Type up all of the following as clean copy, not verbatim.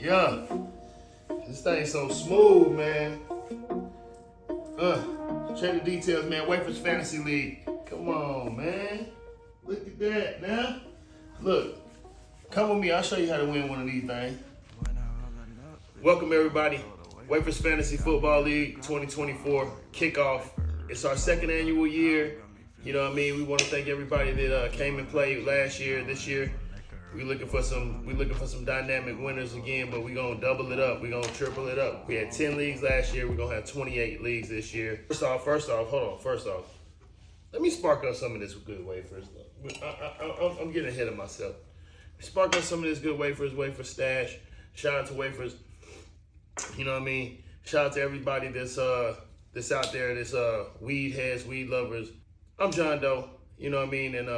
Yeah. This thing's so smooth, man. Check the details, man. Waferz Fantasy League. Come on, man. Look at that now. Look. Come with me. I'll show you how to win one of these things. Welcome, everybody. Waferz Fantasy Football League 2024 kickoff. It's our second annual year. You know what I mean? We want to thank everybody that came and played last year, this year. We looking for some dynamic winners again, but we're gonna double it up. We're gonna triple it up. We had 10 leagues last year. We're gonna have 28 leagues this year. First off, let me spark up some of this good wafers. I'm getting ahead of myself. Spark up some of this good wafer stash. Shout out to Waferz. You know what I mean? Shout out to everybody that's out there, that's weed heads, weed lovers. I'm Jon Doe, you know what I mean? And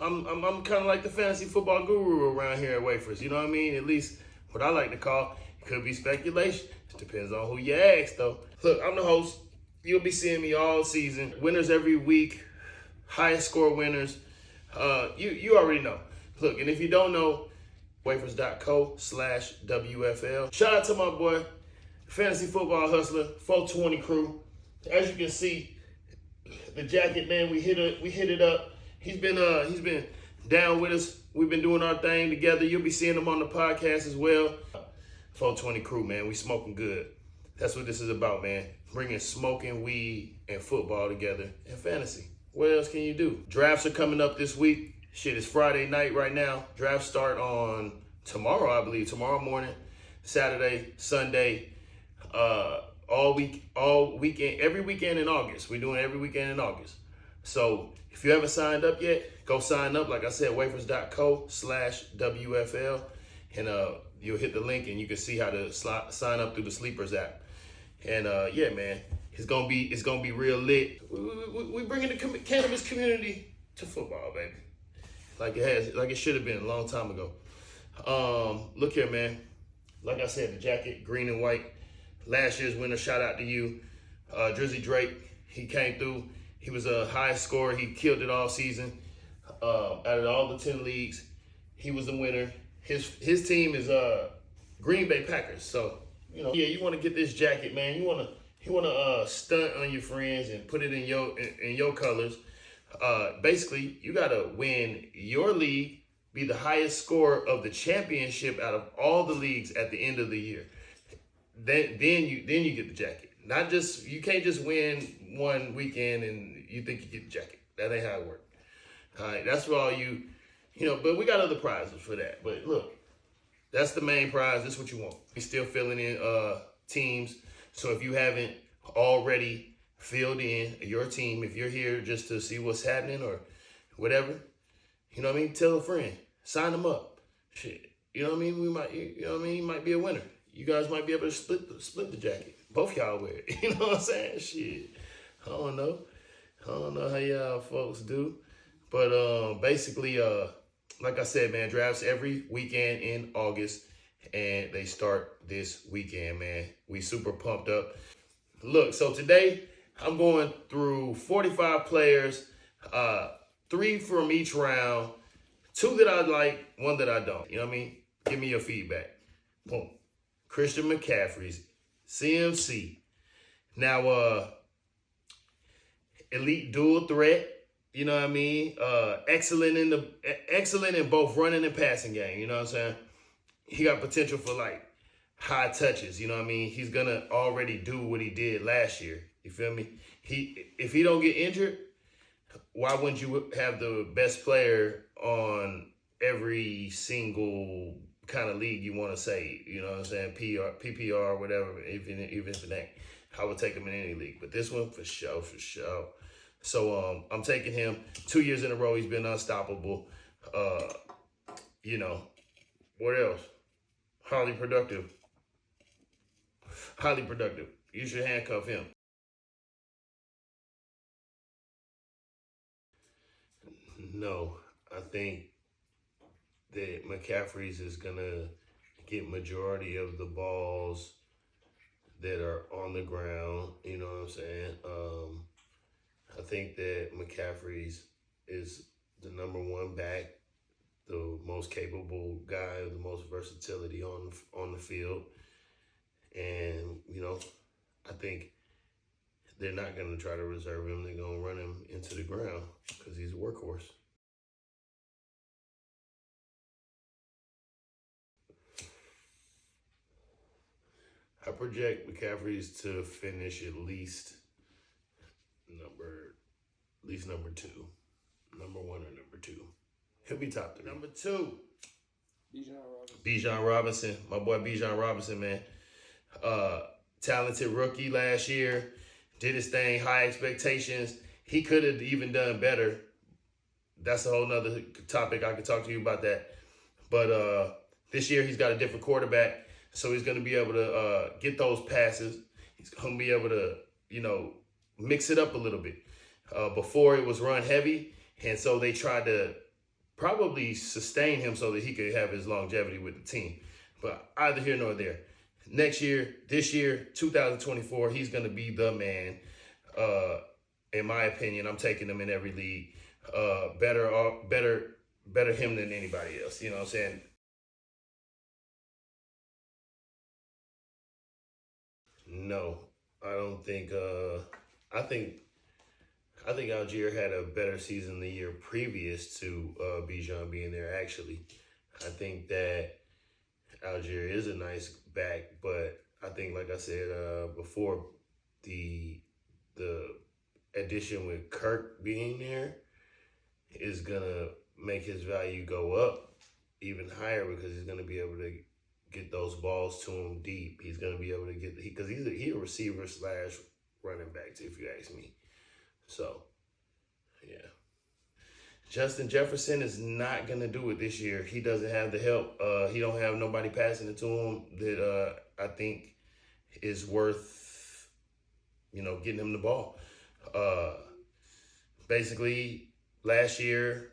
I'm kind of like the fantasy football guru around here at Waferz, you know what I mean? At least what I like to call. It could be speculation. It depends on who you ask, though. Look, I'm the host. You'll be seeing me all season. Winners every week. Highest score winners. You already know. Look, and if you don't know, waferz.co/WFL. Shout out to my boy, Fantasy Football Hustler, 420 crew. As you can see, the jacket, man, we hit it up. He's been down with us. We've been doing our thing together. You'll be seeing him on the podcast as well. 420 crew, man, we smoking good. That's what this is about, man. Bringing smoking, weed, and football together in fantasy. What else can you do? Drafts are coming up this week. Shit, it's Friday night right now. Drafts start on tomorrow, I believe. Tomorrow morning, Saturday, Sunday, all weekend, every weekend in August. We're doing every weekend in August. So if you haven't signed up yet, go sign up. Like I said, waferz.co/WFL. And you'll hit the link and you can see how to sign up through the Sleepers app. And yeah, man, it's gonna be real lit. We bringing the cannabis community to football, baby. Like it should have been a long time ago. Look here, man. Like I said, the jacket, green and white. Last year's winner, shout out to you. Drizzy Drake, he came through. He was a high scorer. He killed it all season. Out of all the 10 leagues, he was the winner. His team is Green Bay Packers. So, you know, yeah, you want to get this jacket, man. You want to stunt on your friends and put it in your colors. Basically, you got to win your league, be the highest scorer of the championship out of all the leagues at the end of the year. Then you get the jacket. Not just, you can't just win one weekend and you think you get the jacket. That ain't how it works. All right, that's for all you know, but we got other prizes for that. But look, that's the main prize. That's what you want. We're still filling in teams. So if you haven't already filled in your team, if you're here just to see what's happening or whatever, you know what I mean? Tell a friend, sign them up. Shit, you know what I mean? You might be a winner. You guys might be able to split the jacket. Both y'all wear it. You know what I'm saying? Shit, I don't know how y'all folks do, but basically, like I said, man, drafts every weekend in August, and they start this weekend, man. We super pumped up. Look, so today, I'm going through 45 players, 3 from each round, 2 that I like, 1 that I don't. You know what I mean? Give me your feedback. Boom. Christian McCaffrey's CMC. Now, elite dual threat. You know what I mean? Excellent in both running and passing game. You know what I'm saying? He got potential for like high touches. You know what I mean? He's gonna already do what he did last year. You feel me? If he don't get injured, why wouldn't you have the best player on every single kind of league you want to say? You know what I'm saying? PPR, whatever, even if it ain't. I would take him in any league. But this one, for sure. So I'm taking him 2 years in a row. He's been unstoppable. You know, what else? Highly productive. You should handcuff him. No, I think that McCaffrey's is going to get majority of the balls that are on the ground. You know what I'm saying? I think that McCaffrey's is the number 1 back the most capable guy, the most versatility on the field, and I think they're not going to try to reserve him. They're going to run him into the ground because he's a workhorse. I project McCaffrey's to finish at least number two, number one or number two. He'll be top three. Number two, Bijan Robinson. My boy Bijan Robinson, man. Talented rookie last year. Did his thing, high expectations. He could have even done better. That's a whole nother topic. I could talk to you about that. But this year he's got a different quarterback, so he's going to be able to get those passes. He's going to be able to, mix it up a little bit. Before it was run heavy, and so they tried to probably sustain him so that he could have his longevity with the team. But either here nor there. This year, 2024, he's going to be the man. In my opinion, I'm taking him in every league. Better him than anybody else. You know what I'm saying? No, I don't think. I think Algier had a better season the year previous to Bijan being there. Actually, I think that Algier is a nice back, but I think, like I said before, the addition with Kirk being there is gonna make his value go up even higher because he's gonna be able to get those balls to him deep. He's gonna be able to get because he's a receiver / running back, if you ask me. So, yeah. Justin Jefferson is not going to do it this year. He doesn't have the help. He don't have nobody passing it to him that I think is worth, getting him the ball. Basically, last year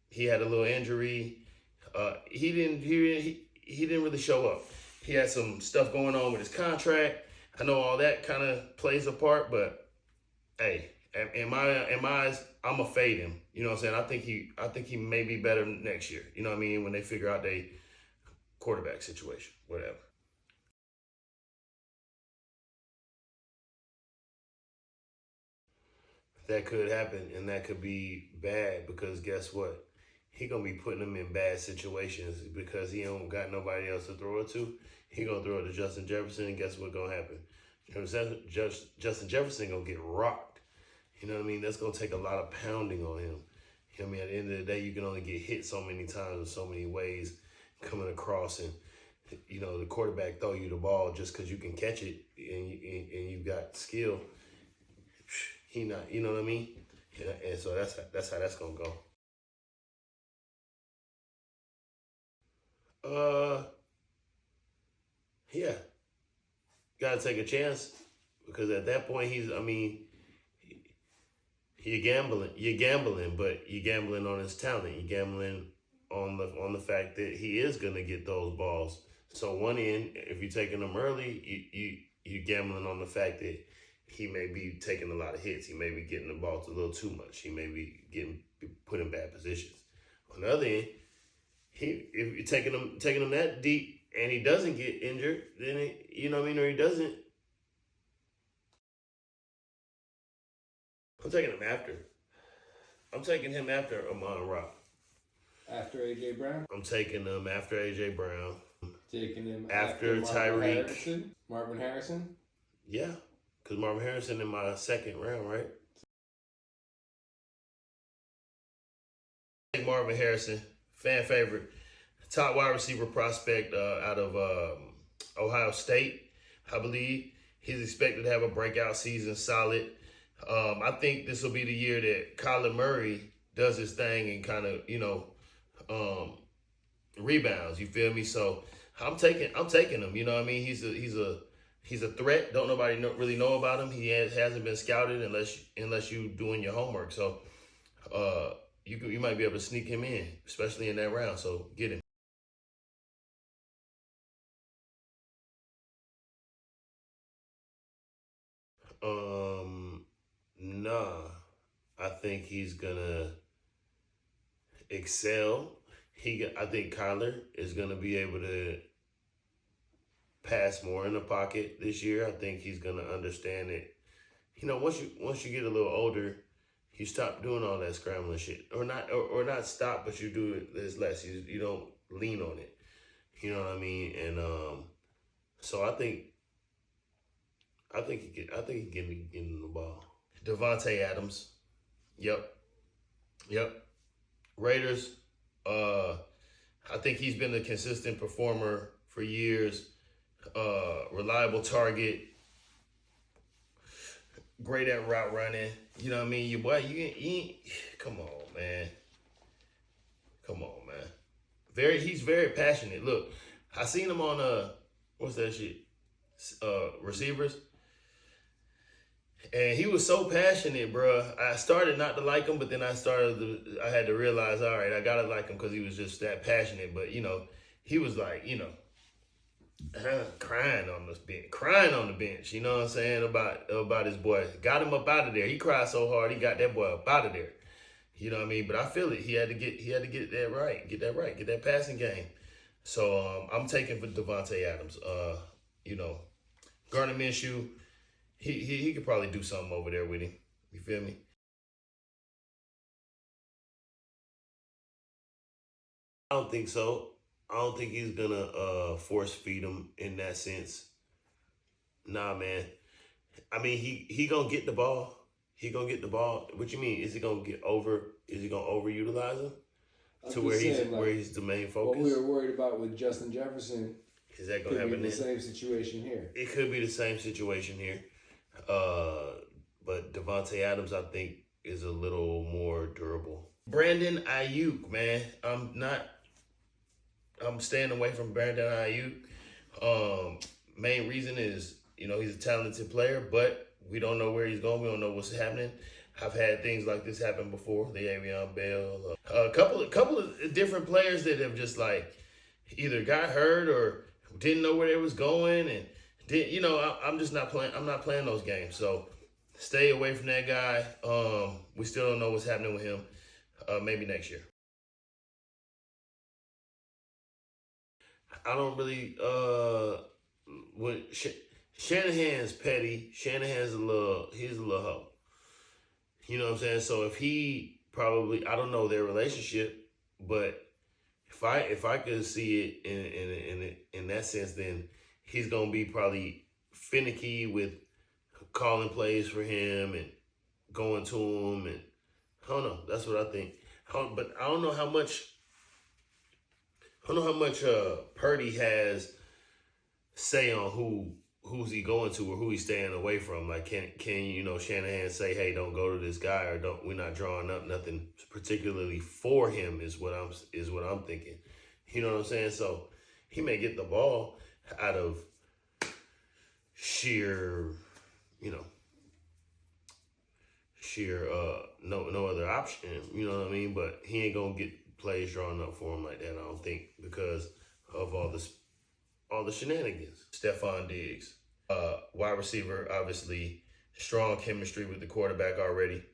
he had a little injury. He didn't really show up. He had some stuff going on with his contract. I know all that kind of plays a part, but hey, in my eyes, I'm gonna fade him. You know what I'm saying? I think he may be better next year. You know what I mean? When they figure out their quarterback situation, whatever. That could happen, and that could be bad because guess what? He gonna be putting them in bad situations because he don't got nobody else to throw it to. He gonna throw it to Justin Jefferson, and guess what gonna happen? Justin Jefferson gonna get rocked. You know what I mean? That's going to take a lot of pounding on him. You know what I mean? At the end of the day, you can only get hit so many times in so many ways coming across. And, the quarterback throw you the ball just because you can catch it and you got skill. He not, you know what I mean? And so that's how that's going to go. Yeah. Got to take a chance because at that point, you're gambling, but you're gambling on his talent. You're gambling on the fact that he is gonna get those balls. So one end, if you're taking them early, you're gambling on the fact that he may be taking a lot of hits. He may be getting the balls a little too much. He may be getting put in bad positions. On the other end, if you're taking him that deep and he doesn't get injured, then or he doesn't. I'm taking him after Amon Ra. After A.J. Brown? I'm taking him after A.J. Brown. Taking him after Tyreek. Marvin Harrison? Yeah, because Marvin Harrison in my second round, right? Marvin Harrison, fan favorite. Top wide receiver prospect out of Ohio State, I believe. He's expected to have a breakout season, solid. I think this will be the year that Kyler Murray does his thing and kind of, rebounds. You feel me? So I'm taking him. You know what I mean? He's a threat. Don't nobody really know about him. He hasn't been scouted unless you doing your homework. So you might be able to sneak him in, especially in that round. So get him. Nah, I think he's gonna excel. I think Kyler is gonna be able to pass more in the pocket this year. I think he's gonna understand it. Once you get a little older, you stop doing all that scrambling shit, or not stop, but you do it less. You don't lean on it. You know what I mean? And so I think he can be getting the ball. Devontae Adams. Yep. Raiders. I think he's been a consistent performer for years. Reliable target. Great at route running. You know what I mean? Your boy, come on, man. He's very passionate. Look, I seen him on what's that shit? Receivers. And he was so passionate, bro. I started not to like him, but then I had to realize, all right, I gotta like him because he was just that passionate. But he was like, crying on the bench. You know what I'm saying about his boy. Got him up out of there. He cried so hard, he got that boy up out of there. You know what I mean? But I feel it. He had to get that right. Get that passing game. So I'm taking for Devontae Adams. Gardner Minshew. He could probably do something over there with him. You feel me? I don't think so. I don't think he's gonna force feed him in that sense. Nah, man. I mean, he gonna get the ball. He gonna get the ball. What you mean? Is he gonna overutilize him to where he's the main focus? What we were worried about with Justin Jefferson. Is that gonna happen? Could be the same situation here. It could be the same situation here. But Devontae Adams, I think, is a little more durable. Brandon Ayuk, man. I'm staying away from Brandon Ayuk. Main reason is, he's a talented player, but we don't know where he's going. We don't know what's happening. I've had things like this happen before. The Le'Veon Bell, a couple of different players that have just like either got hurt or didn't know where they was going, and I'm just not playing. I'm not playing those games. So stay away from that guy. We still don't know what's happening with him. Maybe next year. I don't really. Shanahan's petty. Shanahan's he's a little hoe. You know what I'm saying? So if he I don't know their relationship, but if I could see it in that sense, then he's gonna be probably finicky with calling plays for him and going to him, and I don't know. That's what I think. But I don't know how much. I don't know how much Purdy has say on who's he going to or who he's staying away from. Like, can Shanahan say, hey, don't go to this guy, or we're not drawing up nothing particularly for him is what I'm thinking. You know what I'm saying? So he may get the ball out of sheer no other option. You know what I mean? But he ain't gonna get plays drawn up for him like that, I don't think, because of all the shenanigans. Stephon Diggs, wide receiver, obviously strong chemistry with the quarterback already.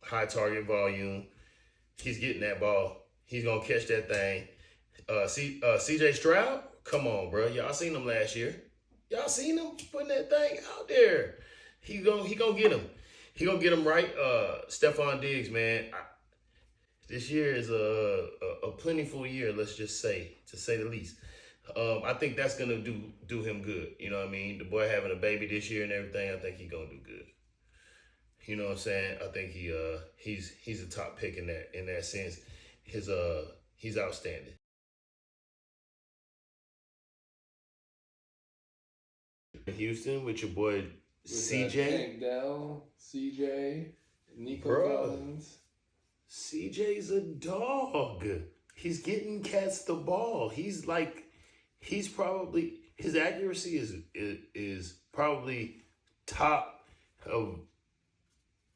High target volume. He's getting that ball. He's gonna catch that thing. CJ Stroud, come on, bro. Y'all seen him last year. Y'all seen him putting that thing out there. He gonna get him. He gonna get him right. Stephon Diggs, man. This year is a plentiful year, let's just say, to say the least. I think that's gonna do him good. You know what I mean? The boy having a baby this year and everything, I think he's gonna do good. You know what I'm saying? I think he's a top pick in that sense. He's outstanding. Houston with your boy CJ. Tank Dell, CJ, Nico Collins. CJ's a dog. He's getting cats the ball. His accuracy is probably top of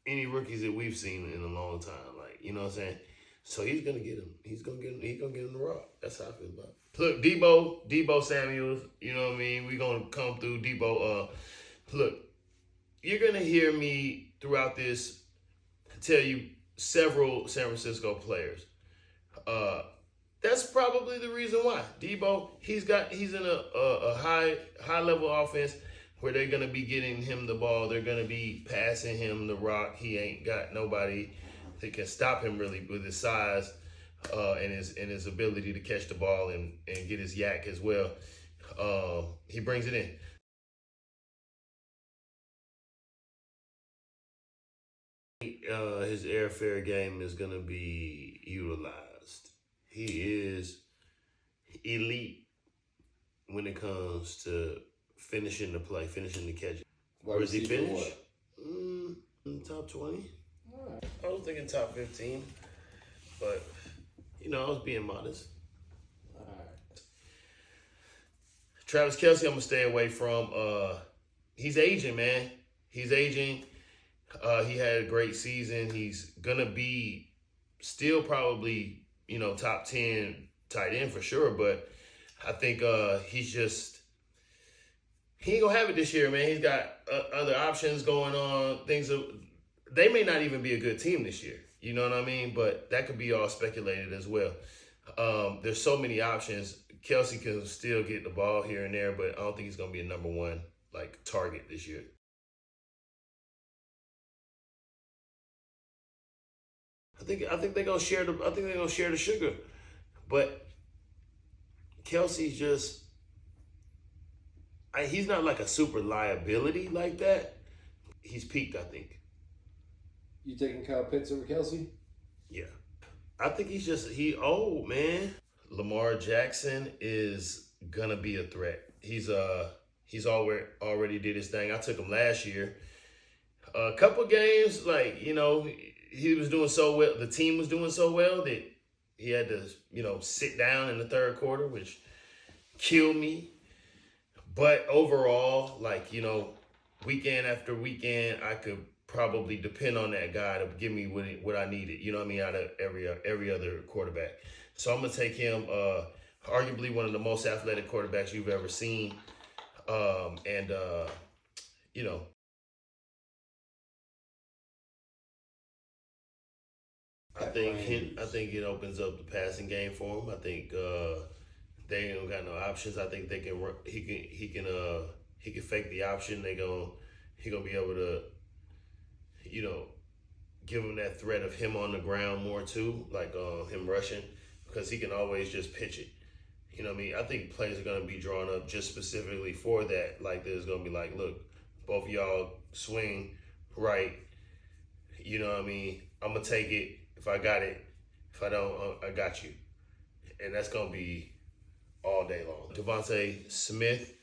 any rookies that we've seen in a long time. Like, you know what I'm saying? So he's gonna get him. He's gonna get him the rock. That's how I feel about it. Look, Debo Samuels, you know what I mean? We're gonna come through Debo. Look, you're gonna hear me throughout this tell you several San Francisco players. That's probably the reason why. Debo, he's in a high level offense where they're gonna be getting him the ball. They're gonna be passing him the rock. He ain't got nobody that can stop him really with his size and his ability to catch the ball and get his yak as well. He brings it in. His airfare game is gonna be utilized. He is elite when it comes to finishing the play, finishing the catch. Where does he finish? Top 20. Right. I was thinking top 15, but I was being modest. All right. Travis Kelce, I'm gonna stay away from. He's aging, man. He's aging. He had a great season. He's gonna be still probably top 10 tight end for sure, but I think he ain't gonna have it this year, man. He's got other options going on. They may not even be a good team this year. You know what I mean? But that could be all speculated as well. There's so many options. Kelce can still get the ball here and there, but I don't think he's gonna be a number one target this year. I think they're gonna share the sugar, but Kelce's just he's not like a super liability like that. He's peaked, I think. You taking Kyle Pitts over Kelce? Yeah, I think he old, man. Lamar Jackson is gonna be a threat. He's already did his thing. I took him last year. A couple games, he was doing so well. The team was doing so well that he had to, sit down in the third quarter, which killed me. But overall, weekend after weekend, I could probably depend on that guy to give me what I needed. You know what I mean? Out of every other quarterback. So I'm gonna take him. Arguably one of the most athletic quarterbacks you've ever seen. I think it opens up the passing game for him. I think they don't got no options. I think they can. He can fake the option. He gonna be able to, give him that threat of him on the ground more too, him rushing, because he can always just pitch it. You know what I mean? I think plays are gonna be drawn up just specifically for that. There's gonna be look, both of y'all swing right. You know what I mean? I'm gonna take it. If I got it, if I don't, I got you. And that's going to be all day long. Devontae Smith,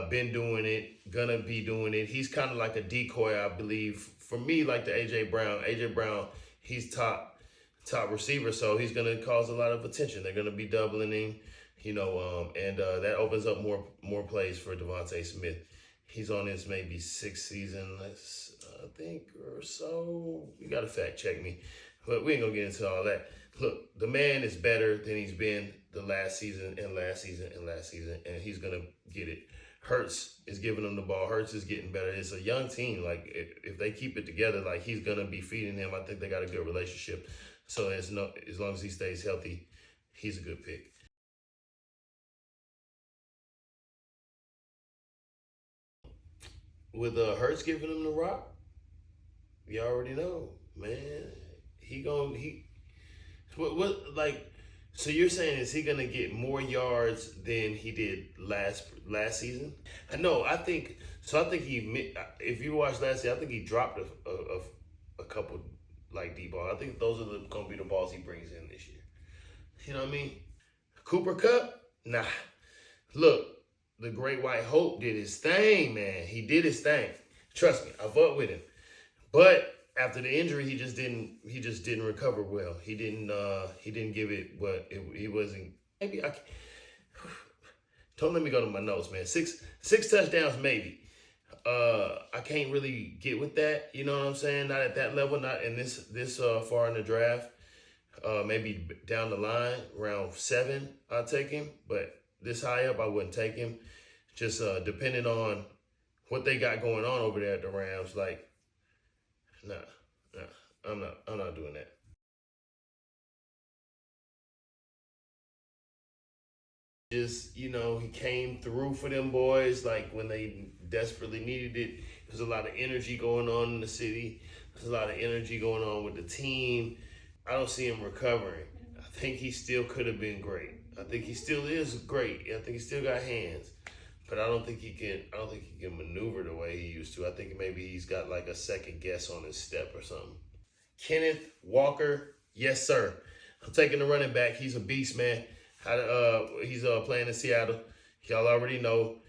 been doing it, going to be doing it. He's kind of like a decoy, I believe. For me, like the A.J. Brown. A.J. Brown, he's top receiver, so he's going to cause a lot of attention. They're going to be doubling him, and that opens up more plays for Devontae Smith. He's on his maybe sixth season, I think, or so. You got to fact check me. But we ain't going to get into all that. Look, the man is better than he's been the last season, and he's going to get it. Hurts is giving him the ball. Hurts is getting better. It's a young team. If they keep it together, he's going to be feeding him. I think they got a good relationship. So as long as he stays healthy, he's a good pick. With Hurts giving him the rock, you already know, man. So you're saying, is he gonna get more yards than he did last season? I think he. If you watched last year, I think he dropped a couple deep balls. I think those are gonna be the balls he brings in this year. You know what I mean? Cooper Kupp, nah. Look, the Great White Hope did his thing, man. He did his thing. Trust me, I vote with him. But after the injury, he just didn't recover well. He didn't give it what he wasn't. Maybe I. Don't let me go to my notes, man. Six touchdowns, maybe. I can't really get with that. You know what I'm saying? Not at that level. Not in this far in the draft. Maybe down the line, round 7, I'll take him. But this high up, I wouldn't take him. Just depending on what they got going on over there at the Rams, Nah, I'm not doing that. Just, he came through for them boys like when they desperately needed it. There's a lot of energy going on in the city. There's a lot of energy going on with the team. I don't see him recovering. I think he still could have been great. I think he still is great. I think he still got hands. But I don't think he can maneuver the way he used to. I think maybe he's got like a second guess on his step or something. Kenneth Walker, yes sir. I'm taking the running back. He's a beast, man. He's playing in Seattle. Y'all already know.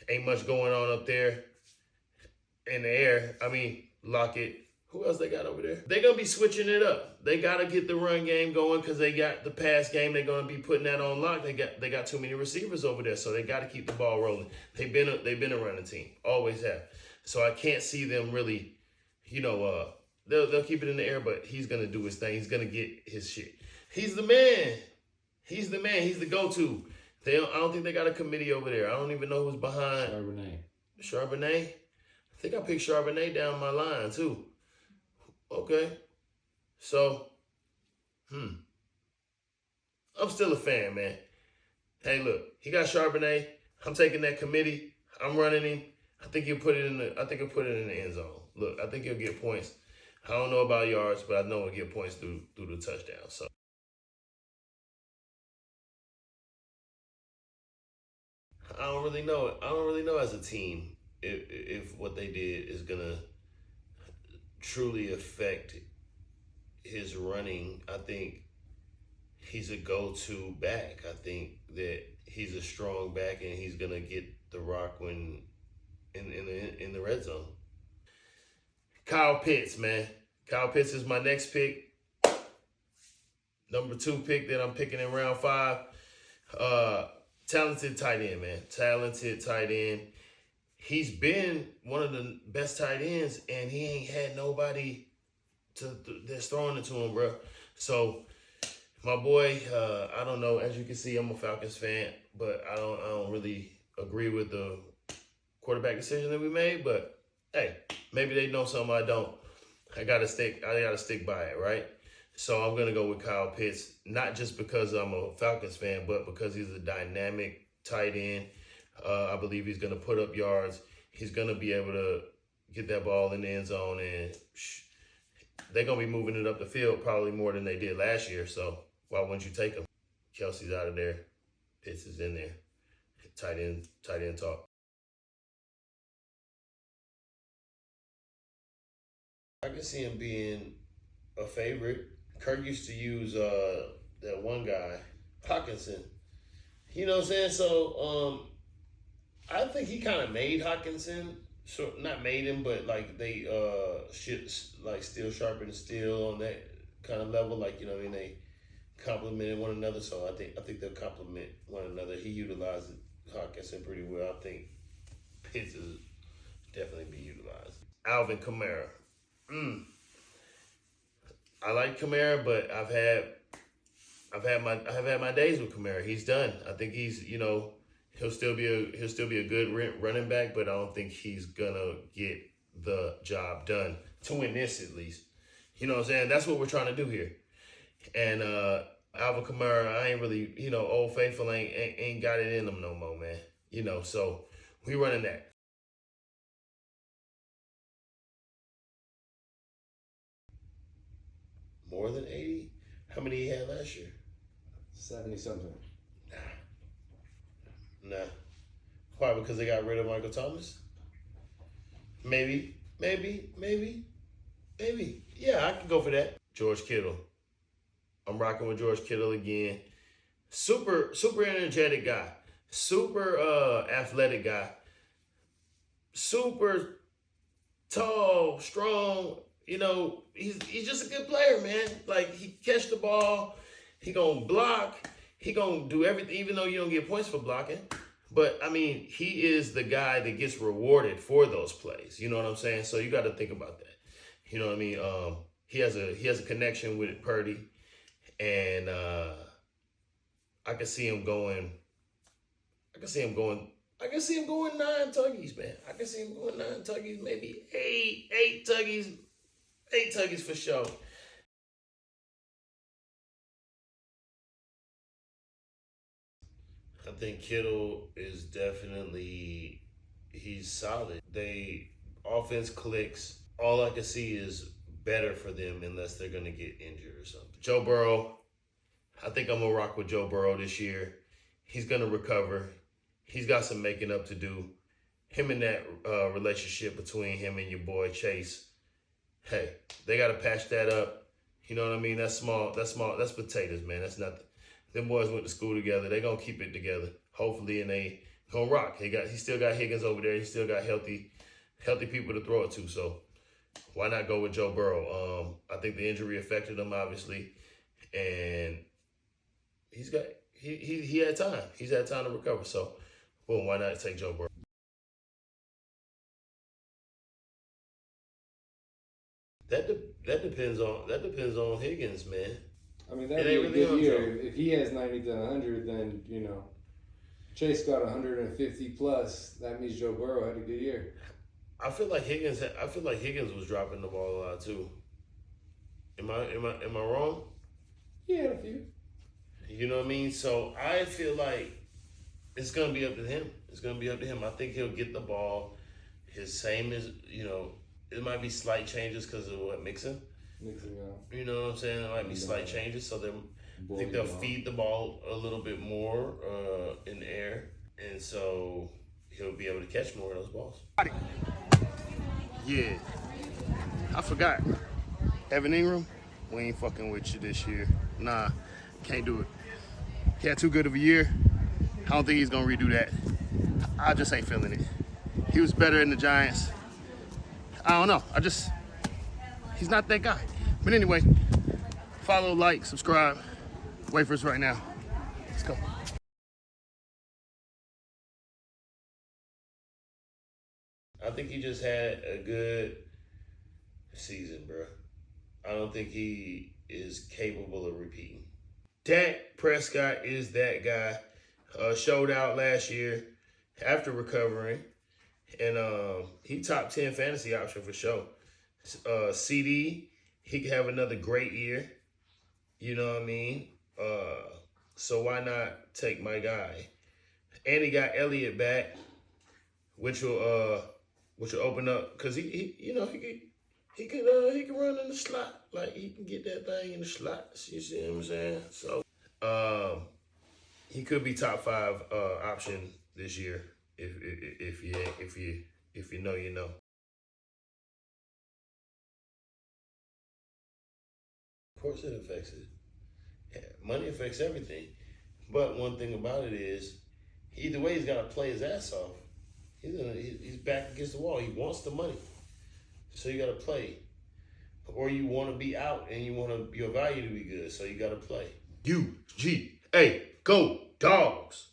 Ain't much going on up there in the air. I mean, Lockett. Who else they got over there? They're going to be switching it up. They got to get the run game going because they got the pass game. They're going to be putting that on lock. They got too many receivers over there, so they got to keep the ball rolling. They've been a running team. Always have. So I can't see them really, they'll keep it in the air, but he's going to do his thing. He's going to get his shit. He's the man. He's the man. He's the go-to. I don't think they got a committee over there. I don't even know who's behind. Charbonnet? I think I picked Charbonnet down my line, too. Okay. So, I'm still a fan, man. Hey, look, he got Charbonnet. I'm taking that committee. I'm running him. I think he'll put it in the end zone. Look, I think he'll get points. I don't know about yards, but I know he'll get points through the touchdown. So I don't really know. I don't really know as a team if what they did is gonna truly affect his running. I think he's a go-to back. I think that he's a strong back and he's gonna get the rock when in the red zone. Kyle Pitts, man. Kyle Pitts is my next pick. Number 2 pick that I'm picking in round 5. Talented tight end, man. Talented tight end. He's been one of the best tight ends, and he ain't had nobody that's throwing it to him, bro. So, my boy, I don't know. As you can see, I'm a Falcons fan, but I don't really agree with the quarterback decision that we made. But hey, maybe they know something I don't. I gotta stick by it, right? So I'm gonna go with Kyle Pitts, not just because I'm a Falcons fan, but because he's a dynamic tight end. I believe he's gonna put up yards. He's gonna be able to get that ball in the end zone, and they're gonna be moving it up the field probably more than they did last year. So why wouldn't you take him? Kelsey's out of there. Pitts is in there. Tight end talk. I can see him being a favorite. Kirk used to use that one guy, Hawkinson. You know what I'm saying? So I think he kind of made Hawkinson. So not made him, but like they still sharpen steel on that kind of level. Like, you know what I mean? They complemented one another. So I think they'll complement one another. He utilized Hawkinson pretty well. I think Pitts is definitely be utilized. Alvin Kamara. I like Kamara, but I've had my days with Kamara. He's done. I think he's, he'll still be a good running back, but I don't think he's gonna get the job done to win this at least. You know what I'm saying? That's what we're trying to do here. And Alvin Kamara, I ain't really, Old Faithful ain't got it in them no more, man. So we running that. More than 80? How many he had last year? 70-something. Nah. Why? Because they got rid of Michael Thomas? Maybe. Yeah, I can go for that. George Kittle. I'm rocking with George Kittle again. Super energetic guy. Super athletic guy. Super tall, strong. He's just a good player, man. Like, he catch the ball, he gonna block, he gonna do everything, even though you don't get points for blocking. But, I mean, he is the guy that gets rewarded for those plays. You know what I'm saying? So you got to think about that. You know what I mean? He has a connection with Purdy, and I can see him going 9 tuggies, man. I can see him going 9 tuggies, maybe 8 tuggies. 8 tuggies for sure. I think Kittle is definitely, he's solid. They offense clicks. All I can see is better for them unless they're gonna get injured or something. Joe Burrow, I think I'm gonna rock with Joe Burrow this year. He's gonna recover. He's got some making up to do. Him and that relationship between him and your boy Chase, hey, they gotta patch that up. You know what I mean? That's small. That's potatoes, man. That's nothing. Them boys went to school together. They gonna keep it together, hopefully, and they gonna rock. He still got Higgins over there. He still got healthy people to throw it to. So why not go with Joe Burrow? I think the injury affected him obviously, and he had time. He's had time to recover. So, boom, why not take Joe Burrow? That depends on Higgins, man. I mean, that'd be a good year. If he has 90 to 100, then, Chase got 150 plus. That means Joe Burrow had a good year. I feel like Higgins was dropping the ball a lot too. Am I wrong? He had a few. You know what I mean? So I feel like it's gonna be up to him. It's gonna be up to him. I think he'll get the ball. His same as it might be slight changes because of what mixing. Mixing out. You know what I'm saying? It might be slight changes. So I think they'll feed the ball a little bit more in the air, and so he'll be able to catch more of those balls. Yeah, I forgot. Evan Ingram, we ain't fucking with you this year. Nah, can't do it. He had too good of a year. I don't think he's gonna redo that. I just ain't feeling it. He was better in the Giants. I don't know. He's not that guy. But anyway, follow, like, subscribe. Waferz right now. Let's go. I think he just had a good season, bro. I don't think he is capable of repeating. Dak Prescott is that guy. Showed out last year after recovering. And he top 10 fantasy option for sure. CD, he could have another great year. You know what I mean? So why not take my guy? And he got Elliott back, which will open up because he can run in the slot. Like he can get that thing in the slot. You see what I'm saying? So he could be top 5 option this year if you know you know. Of course it affects it. Yeah, money affects everything. But one thing about it is, either way, he's got to play his ass off. He's back against the wall. He wants the money. So you got to play. Or you want to be out and you want your value to be good. So you got to play. UGA. Go Dogs.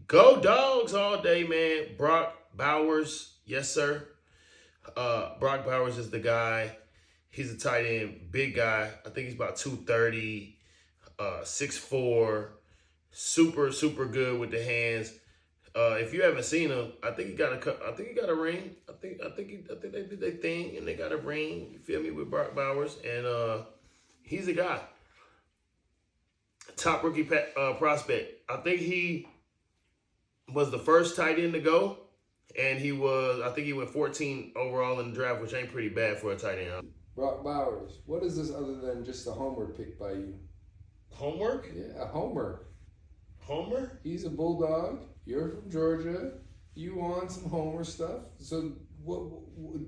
Go Dogs all day, man. Brock Bowers. Yes, sir. Brock Bowers is the guy. He's a tight end, big guy. I think he's about 230, 6'4", super good with the hands. If you haven't seen him, I think he got a ring. I think they did their thing and they got a ring. You feel me, with Brock Bowers, and he's a guy. Top rookie prospect. I think he was the first tight end to go, and I think he went 14 overall in the draft, which ain't pretty bad for a tight end. Brock Bowers, what is this other than just a homer pick by you? Homework? Yeah, a homer. Homer? He's a Bulldog. You're from Georgia. You want some homer stuff. So what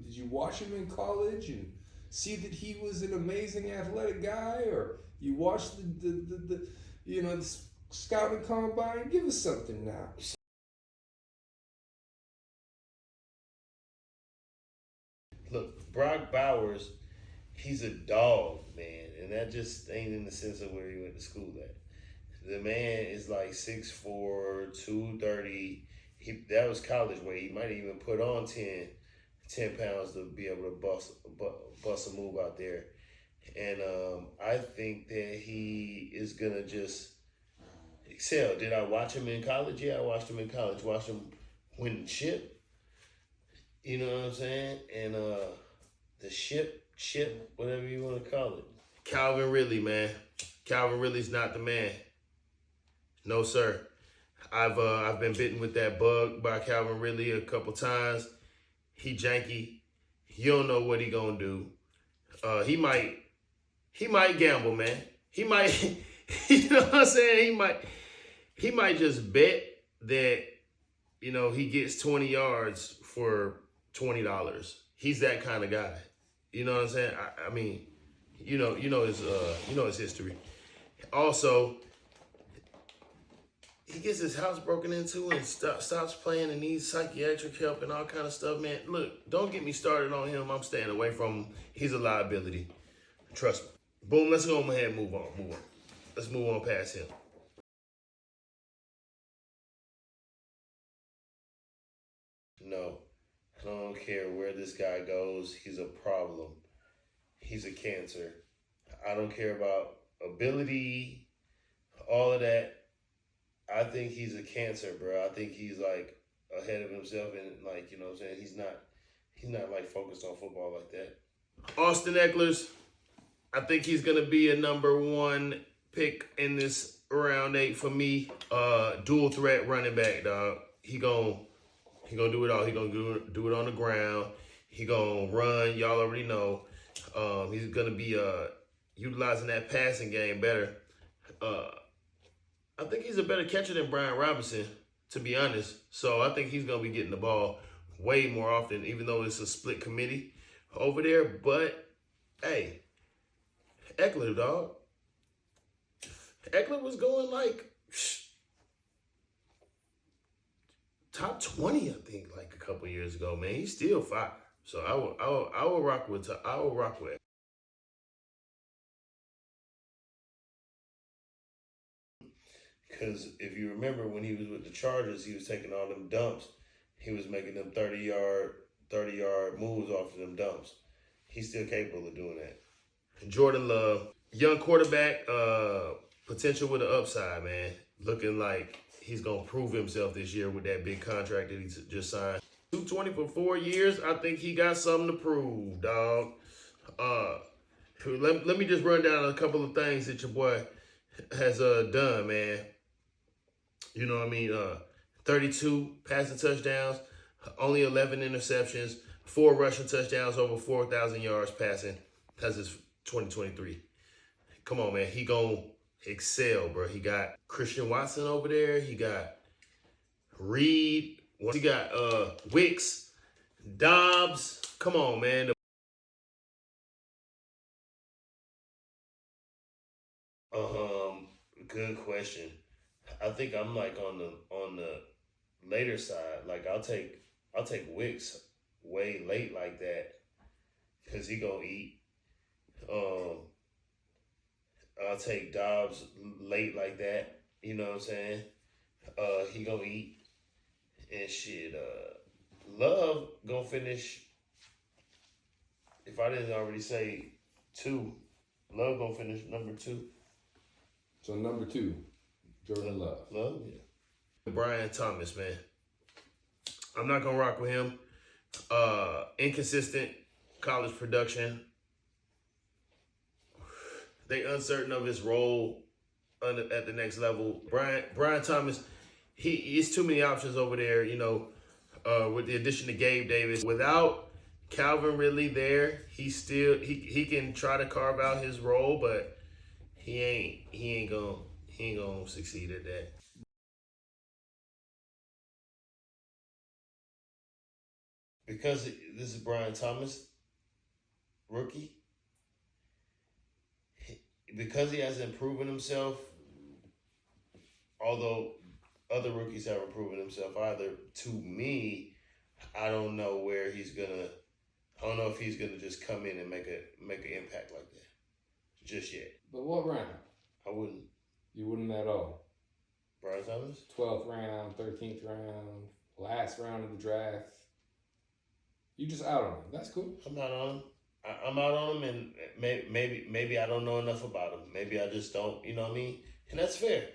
did you watch him in college and see that he was an amazing athletic guy, or you watched the scouting combine? Give us something now. Look, Brock Bowers, he's a dog, man. And that just ain't in the sense of where he went to school at. The man is like 6'4", 230. That was college weight. He might even put on 10 pounds to be able to bust a move out there. And I think that he is going to just excel. Did I watch him in college? Yeah, I watched him in college. Watched him win the chip. You know what I'm saying? And the chip, whatever you want to call it. Calvin Ridley, man. Calvin Ridley's not the man. No, sir. I've been bitten with that bug by Calvin Ridley a couple times. He janky. You don't know what he gonna do. He might gamble, man. He might, you know what I'm saying? He might just bet that, he gets 20 yards for $20. He's that kind of guy. You know what I'm saying? I mean, you know his history. Also, he gets his house broken into and stops playing and needs psychiatric help and all kind of stuff, man. Look, don't get me started on him. I'm staying away from him. He's a liability. Trust me. Boom, let's go ahead and move on. Let's move on past him. No, I don't care where this guy goes. He's a problem. He's a cancer. I don't care about ability, all of that. I think he's a cancer, bro. I think he's like ahead of himself and like, you know what I'm saying? He's not like focused on football like that. Austin Eckler's, I think he's gonna be a number 1 pick in this round 8 for me. Dual threat running back, dog. He gonna do it all. He gonna do it on the ground. He gonna run. Y'all already know. He's gonna be utilizing that passing game better. I think he's a better catcher than Brian Robinson, to be honest. So I think he's gonna be getting the ball way more often, even though it's a split committee over there. But hey, Eckler, dog. Eckler was going like top 20, I think, like a couple years ago, man. He's still fire. So I will rock with Eckler. Because if you remember when he was with the Chargers, he was taking all them dumps. He was making them 30-yard moves off of them dumps. He's still capable of doing that. Jordan Love, young quarterback, potential with an upside, man. Looking like he's going to prove himself this year with that big contract that he just signed. $220 for 4 years. I think he got something to prove, dog. Let me just run down a couple of things that your boy has done, man. You know what I mean? 32 passing touchdowns, only 11 interceptions, 4 rushing touchdowns, over 4,000 yards passing. That's his 2023. Come on, man. He gonna excel, bro. He got Christian Watson over there. He got Reed. He got Wicks, Dobbs. Come on, man. Good question. I think I'm like on the later side. Like I'll take Wicks way late like that because he gonna eat. I'll take Dobbs late like that. You know what I'm saying? He gonna eat and shit. Love gonna finish. If I didn't already say 2, Love gonna finish number 2. So number 2, Jordan Love. Love, yeah. Brian Thomas, man. I'm not gonna rock with him. Inconsistent college production. They uncertain of his role at the next level. Brian Thomas, he's too many options over there, with the addition of Gabe Davis. Without Calvin Ridley there, he can try to carve out his role, but he ain't gonna succeed at that. Because this is Brian Thomas, rookie. Because he hasn't proven himself, although other rookies haven't proven himself either, to me, I don't know where he's gonna. I don't know if he's gonna just come in and make an impact like that, just yet. But what round? I wouldn't. You wouldn't at all. Brian Thomas? 12th round, 13th round, last round of the draft. You just out on him. That's cool. I'm not on him. I'm out on him, and maybe I don't know enough about him. Maybe I just don't, you know what I mean? And that's fair.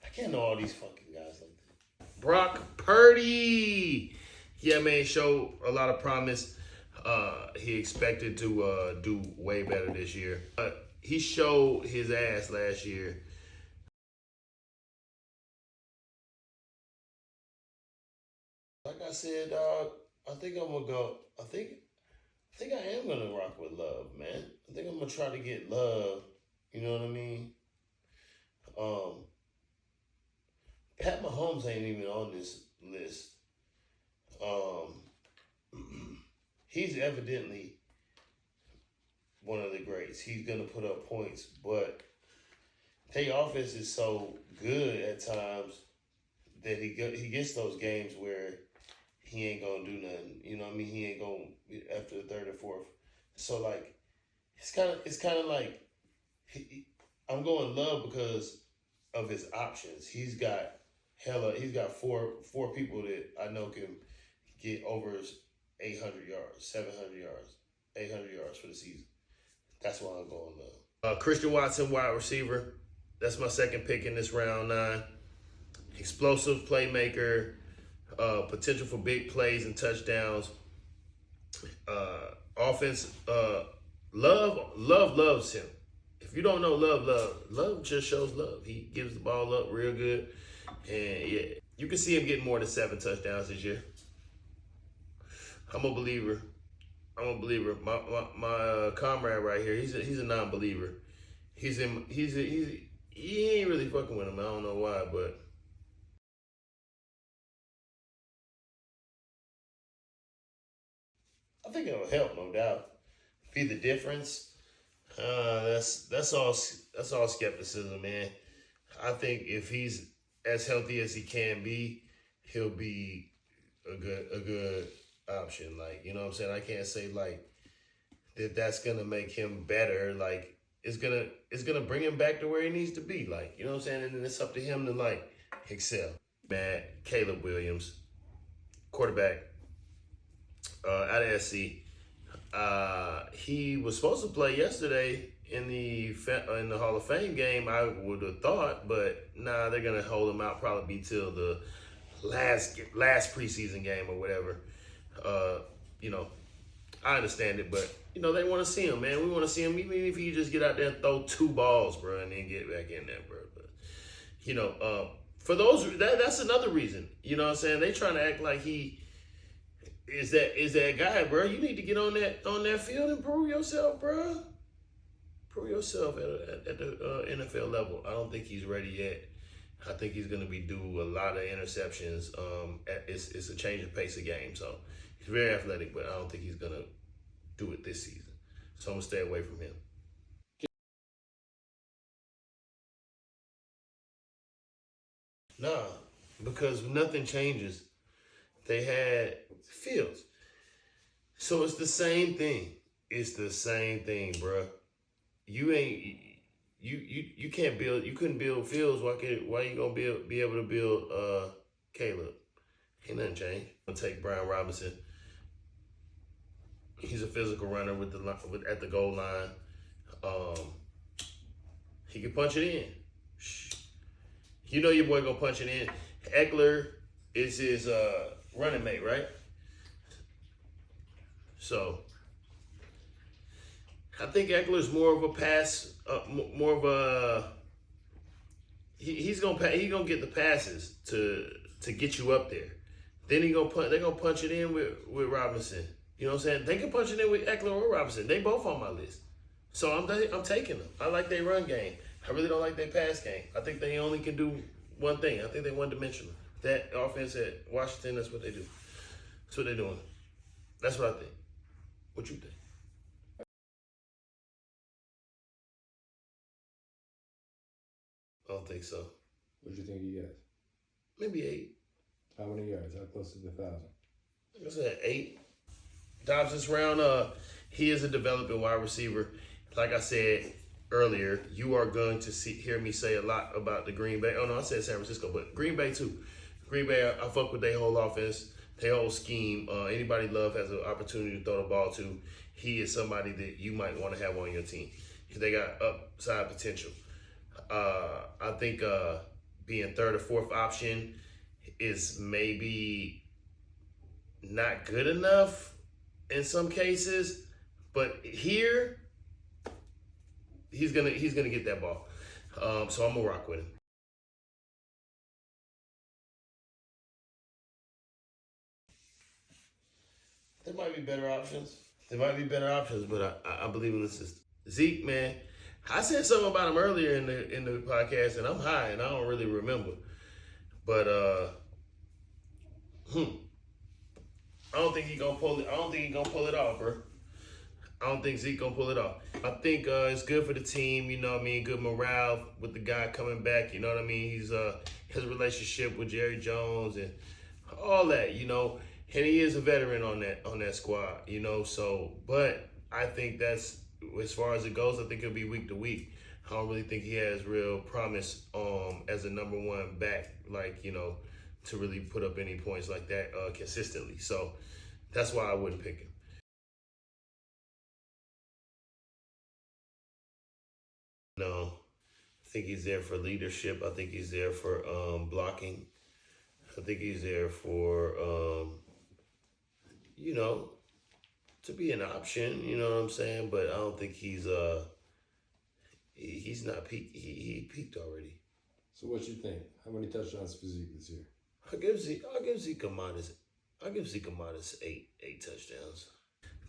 I can't know all these fucking guys like that. Brock Purdy. Yeah, man, showed a lot of promise. He expected to do way better this year. He showed his ass last year. like I said, dog, I think I'm gonna go. I think I am gonna rock with Love, man. I think I'm gonna try to get Love. You know what I mean? Um, Pat Mahomes ain't even on this list. He's evidently one of the greats. He's gonna put up points, but their offense is so good at times that he gets those games where he ain't gonna do nothing. You know what I mean? He ain't gonna after the third or fourth. So like, it's kind of like I'm going Love because of his options. He's got four people that I know can get over 800 yards, 700 yards, 800 yards for the season. That's why I'm going Love. Christian Watson, wide receiver. That's my second pick in this round 9. Explosive playmaker, potential for big plays and touchdowns. Offense, Love loves him. If you don't know Love just shows love. He gives the ball up real good. And yeah, you can see him getting more than 7 touchdowns this year. I'm a believer. My comrade right here, he's a non-believer. He ain't really fucking with him. I don't know why, but I think it'll help, no doubt. Be the difference. That's all skepticism, man. I think if he's as healthy as he can be, he'll be a good option. Like, you know what I'm saying? I can't say like that's gonna make him better. Like, it's gonna bring him back to where he needs to be. Like, you know what I'm saying? And then it's up to him to like excel. Man, Caleb Williams, quarterback, out of SC. He was supposed to play yesterday in the Hall of Fame game, I would have thought, but nah, they're gonna hold him out probably till the last preseason game or whatever. You know, I understand it, but you know they want to see him, man. We want to see him, even if you just get out there and throw 2 balls, bro, and then get back in there, bro. But you know, for those that's another reason. You know what I'm saying? They trying to act like he is that guy, bro. You need to get on that field and prove yourself, bro. Prove yourself at the NFL level. I don't think he's ready yet. I think he's going to be due a lot of interceptions. It's a change of pace of game. So he's very athletic, but I don't think he's going to do it this season. So I'm going to stay away from him. Nah, because nothing changes. They had Fields. So it's the same thing. It's the same thing, bruh. You couldn't build Fields. Why you gonna be able to build Caleb? Ain't nothing changed. I'm gonna take Brian Robinson. He's a physical runner at the goal line. He can punch it in. You know your boy gonna punch it in. Eckler is his running mate, right? So I think Eckler's more of a pass, more of a. He's gonna get the passes to get you up there. Then they're gonna punch it in with Robinson. You know what I'm saying? They can punch it in with Eckler or Robinson. They both on my list. So I'm taking them. I like their run game. I really don't like their pass game. I think they only can do one thing. I think they're one-dimensional. That offense at Washington, that's what they do. That's what they're doing. That's what I think. What you think? I don't think so. What do you think he gets? Maybe 8. How many yards? How close to the 1,000? I said 8. Dobbs this round, he is a developing wide receiver. Like I said earlier, you are going to hear me say a lot about the Green Bay. Oh, no, I said San Francisco, but Green Bay too. Green Bay, I fuck with their whole offense, their whole scheme. Anybody Love has an opportunity to throw the ball to, he is somebody that you might want to have on your team. They got upside potential. I think being third or fourth option is maybe not good enough in some cases, but here he's gonna get that ball. So I'm gonna rock with him. There might be better options. There might be better options, but I believe in the system. Zeke, man, I said something about him earlier in the podcast, and I'm high, and I don't really remember. But I don't think he gonna pull it. I don't think he gonna pull it off, bro. I don't think Zeke gonna pull it off. I think it's good for the team, you know what I mean? Good morale with the guy coming back, you know what I mean? He's his relationship with Jerry Jones and all that, you know. And he is a veteran on that squad, you know. So, but I think that's as far as it goes. I think it'll be week to week. I don't really think he has real promise as a number one back, like, you know, to really put up any points like that consistently. So that's why I wouldn't pick him. No, I think he's there for leadership. I think he's there for blocking. I think he's there for, you know, to be an option. You know what I'm saying? But I don't think he's not peaked. He peaked already. So what you think? How many touchdowns for Zeke this year? I'll give Zeke a modest eight touchdowns.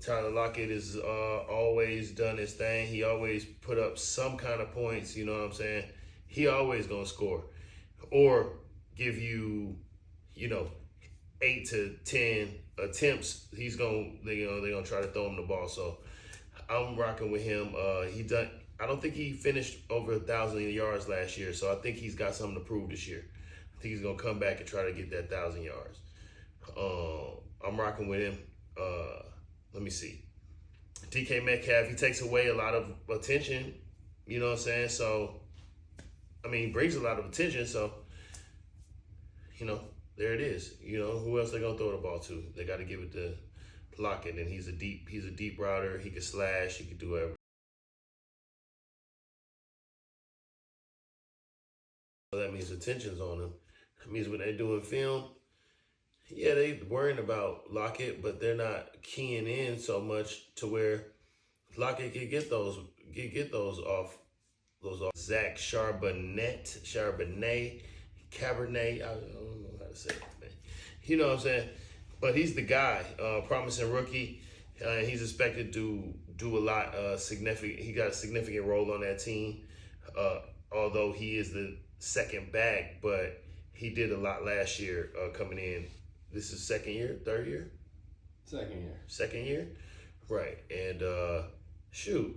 Tyler Lockett has always done his thing. He always put up some kind of points, you know what I'm saying? He always gonna score. Or give you, you know, 8 to 10 attempts. They're gonna try to throw him the ball. So I'm rocking with him. I don't think he finished over 1,000 yards last year, so I think he's got something to prove this year. I think he's gonna come back and try to get that 1,000 yards. I'm rocking with him. Let me see. DK Metcalf, he takes away a lot of attention, you know what I'm saying? So, I mean, he brings a lot of attention, so, you know, there it is. You know, who else they gonna throw the ball to? They got to give it to Lockett, and he's a deep router. He can slash, he can do whatever. So that means attention's on him. That means when they doing film, yeah, they worrying about Lockett, but they're not keying in so much to where Lockett can get those off. Zach Charbonnet, Cabernet. I don't know how to say it, man. You know what I'm saying? But he's the guy, promising rookie. He's expected to do a lot significant. He got a significant role on that team. Although he is the second back, but he did a lot last year coming in. This is second year, third year? Second year? Right. And shoot.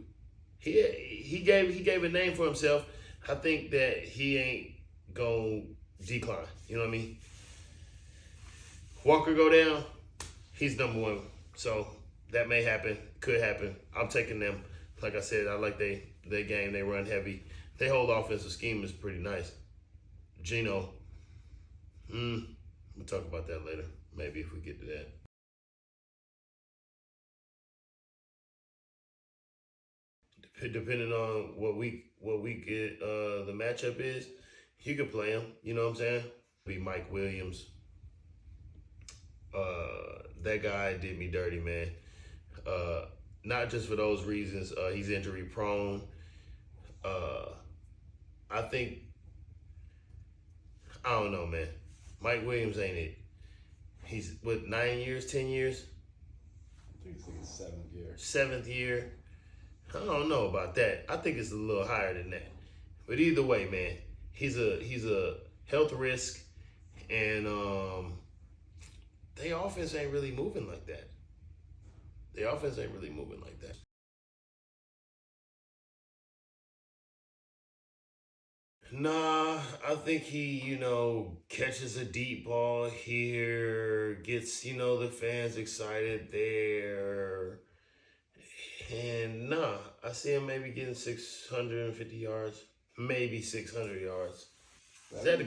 He gave a name for himself. I think that he ain't gonna decline. You know what I mean? Walker go down, he's number one. So that may happen, could happen. I'm taking them. Like I said, I like they game, they run heavy. Their whole offensive scheme is pretty nice. Geno. We'll talk about that later, maybe if we get to that. Depending on what week the matchup is, you could play him. You know what I'm saying? Be Mike Williams. That guy did me dirty, man. Not just for those reasons. He's injury prone. I think, I don't know, man. Mike Williams ain't it. He's, 9 years, 10 years? I think it's like his 7th year. 7th year. I don't know about that. I think it's a little higher than that. But either way, man, he's a health risk, and their offense ain't really moving like that. Nah, I think he, catches a deep ball here, gets, the fans excited there. And nah, I see him maybe getting 650 yards, maybe 600 yards. Is that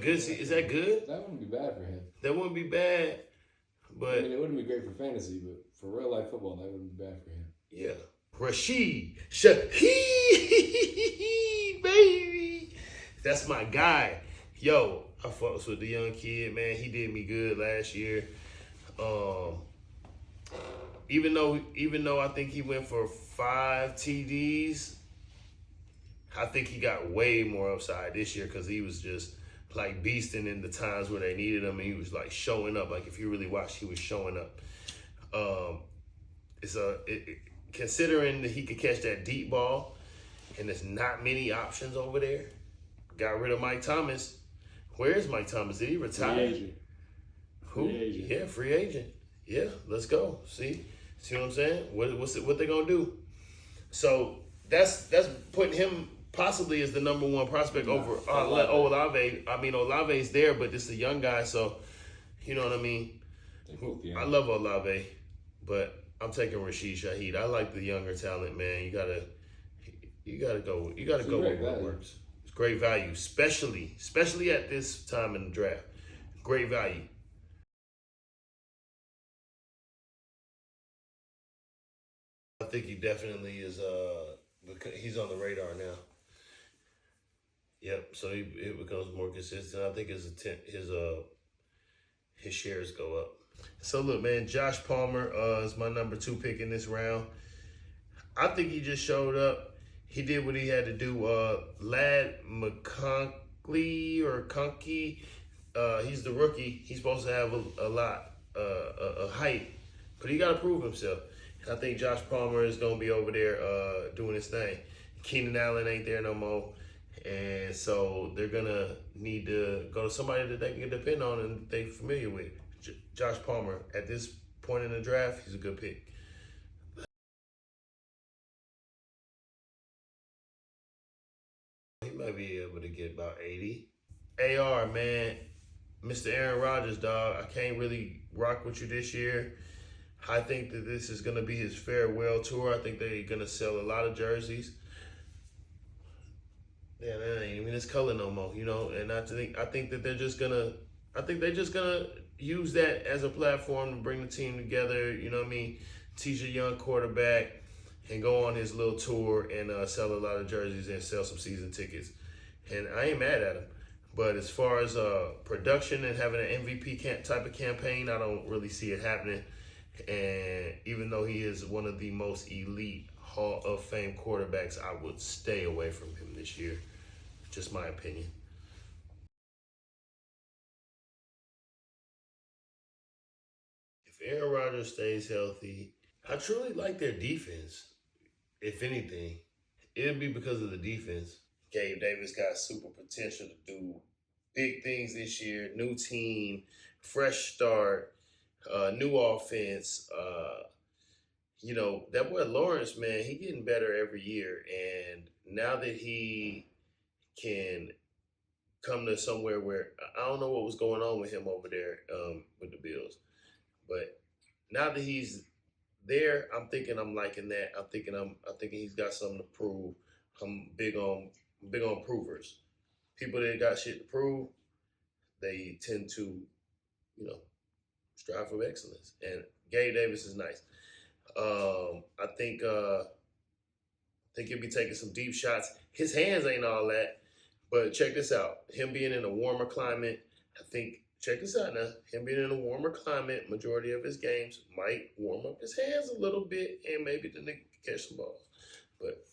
good? That wouldn't be bad for him. That wouldn't be bad, but... I mean, it wouldn't be great for fantasy, but for real life football, that wouldn't be bad for him. Yeah. Rashid Shaheed, baby. That's my guy. Yo, I fucks with the young kid, man. He did me good last year. Even though I think he went for 5 TDs, I think he got way more upside this year because he was just like beasting in the times where they needed him, and he was like showing up. Like if you really watched, he was showing up. considering that he could catch that deep ball, and there's not many options over there. Got rid of Mike Thomas. Where is Mike Thomas? Did he retire? Free agent. Who? Free agent. Yeah, free agent. Yeah, let's go. See what I'm saying? What they gonna do? So that's putting him possibly as the number one prospect over Olave. I mean, Olave's there, but this is a young guy, so you know what I mean. I love Olave, but I'm taking Rashid Shaheed. I like the younger talent, man. You gotta go. You gotta go with what works. It's great value, especially at this time in the draft. Great value. I think he definitely is. He's on the radar now. Yep. So it becomes more consistent. I think his shares go up. So look, man, Josh Palmer is my number 2 pick in this round. I think he just showed up. He did what he had to do. Lad McConkey or Conkey, he's the rookie. He's supposed to have a lot of height, but he got to prove himself. And I think Josh Palmer is going to be over there doing his thing. Keenan Allen ain't there no more. And so they're going to need to go to somebody that they can depend on and they're familiar with. Josh Palmer, at this point in the draft, he's a good pick. He might be able to get about 80. AR, man, Mr. Aaron Rodgers, dog, I can't really rock with you this year. I think that this is going to be his farewell tour. I think they're going to sell a lot of jerseys. Yeah, that ain't even his color no more, you know. And I think that they're just gonna use that as a platform to bring the team together. You know what I mean? Teach a young quarterback and go on his little tour and sell a lot of jerseys and sell some season tickets. And I ain't mad at him. But as far as production and having an MVP type of campaign, I don't really see it happening. And even though he is one of the most elite Hall of Fame quarterbacks, I would stay away from him this year. Just my opinion. If Aaron Rodgers stays healthy, I truly like their defense. If anything, it'll be because of the defense. Gabe Davis got super potential to do big things this year. New team, fresh start, new offense. You know, that boy Lawrence, man, he getting better every year. And now that he can come to somewhere where I don't know what was going on with him over there with the Bills, but now that he's there, I'm liking that. I'm thinking he's got something to prove. I'm big on provers. People that got shit to prove, they tend to, you know, strive for excellence. And Gabe Davis is nice. I think he'll be taking some deep shots. His hands ain't all that, but check this out. Him being in a warmer climate, check this out now. Him being in a warmer climate, majority of his games might warm up his hands a little bit, and maybe the nigga can catch some balls. But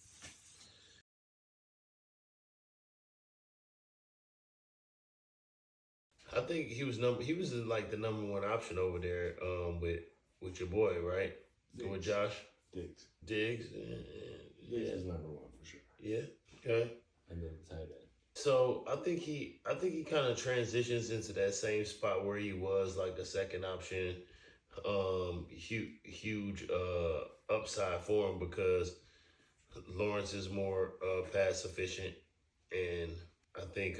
I think he was like the number 1 option over there with your boy, right? Diggs. With Josh Diggs. Diggs. Diggs is number 1 for sure. Yeah. Okay. And then tight end. So I think he kind of transitions into that same spot where he was, like the second option. Huge upside for him because Lawrence is more pass efficient, and I think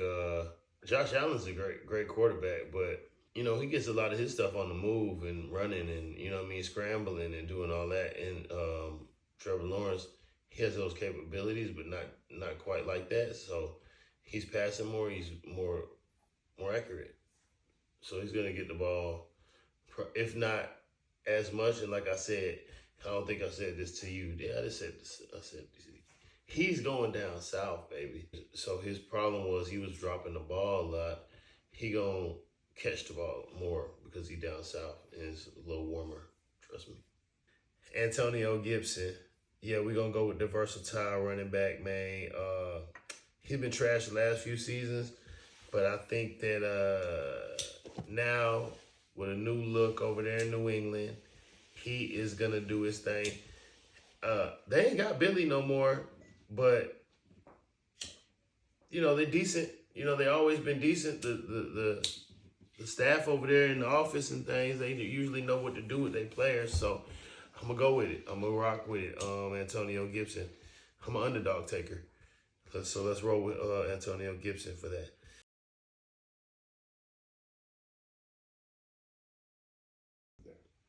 Josh Allen's a great quarterback, but you know, he gets a lot of his stuff on the move and running and, you know what I mean, scrambling and doing all that. And Trevor Lawrence, he has those capabilities, but not quite like that. So he's passing more, he's more accurate. So he's going to get the ball, if not as much. And like I said, I don't think I said this to you. Yeah, I just said this. I said this. He's going down south, baby. So his problem was he was dropping the ball a lot. He going to catch the ball more because he down south and it's a little warmer. Trust me. Antonio Gibson. Yeah, we're going to go with the versatile running back, man. He's been trashed the last few seasons, but I think that now with a new look over there in New England, He is gonna do his thing. They ain't got Billy no more, but they're decent. They always been decent. The staff over there in the office and things, they usually know what to do with their players. So I'm gonna go with it. I'm gonna rock with it. Antonio Gibson. I'm an underdog taker. So let's roll with Antonio Gibson for that.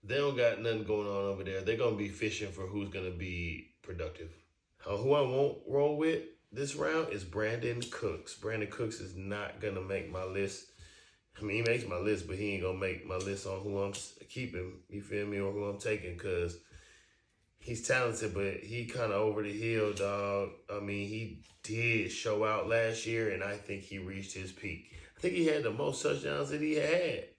They don't got nothing going on over there. They're gonna be fishing for who's gonna be productive. Who I won't roll with this round is Brandon Cooks. Brandon Cooks is not gonna make my list. I mean, he makes my list, but he ain't gonna make my list on who I'm keeping, you feel me, or who I'm taking, because he's talented, but he kind of over the hill, dog. I mean, he did show out last year, and I think he reached his peak. I think he had the most touchdowns that he had.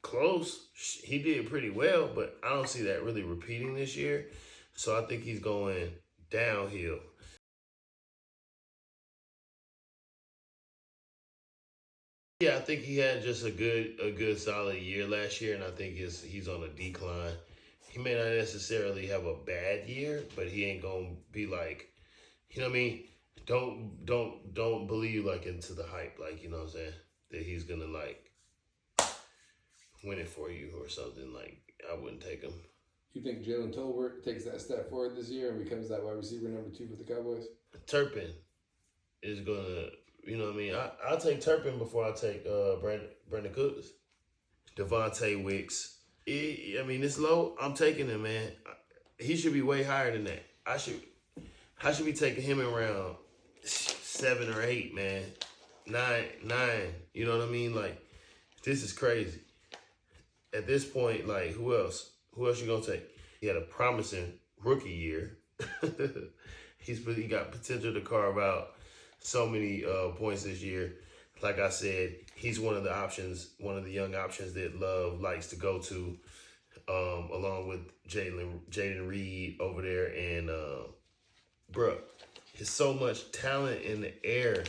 Close. He did pretty well, but I don't see that really repeating this year. So I think he's going downhill. Yeah, I think he had just a good solid year last year, and I think he's on a decline. He may not necessarily have a bad year, but he ain't gonna be like, you know what I mean? Don't believe like into the hype, like, you know what I'm saying? That he's gonna like win it for you or something. Like, I wouldn't take him. You think Jalen Tolbert takes that step forward this year and becomes that wide receiver number 2 for the Cowboys? Turpin is gonna, you know what I mean? I'll take Turpin before I take Brandon Cooks. Devontae Wicks. It's low. I'm taking him, man. He should be way higher than that. I should be taking him in round 7 or 8, man. 9. You know what I mean? Like, this is crazy. At this point, like, who else? Who else you gonna take? He had a promising rookie year. He got potential to carve out so many points this year. Like I said, he's one of the options, one of the young options that Love likes to go to, along with Jaden Reed over there. And, bruh, there's so much talent in the air.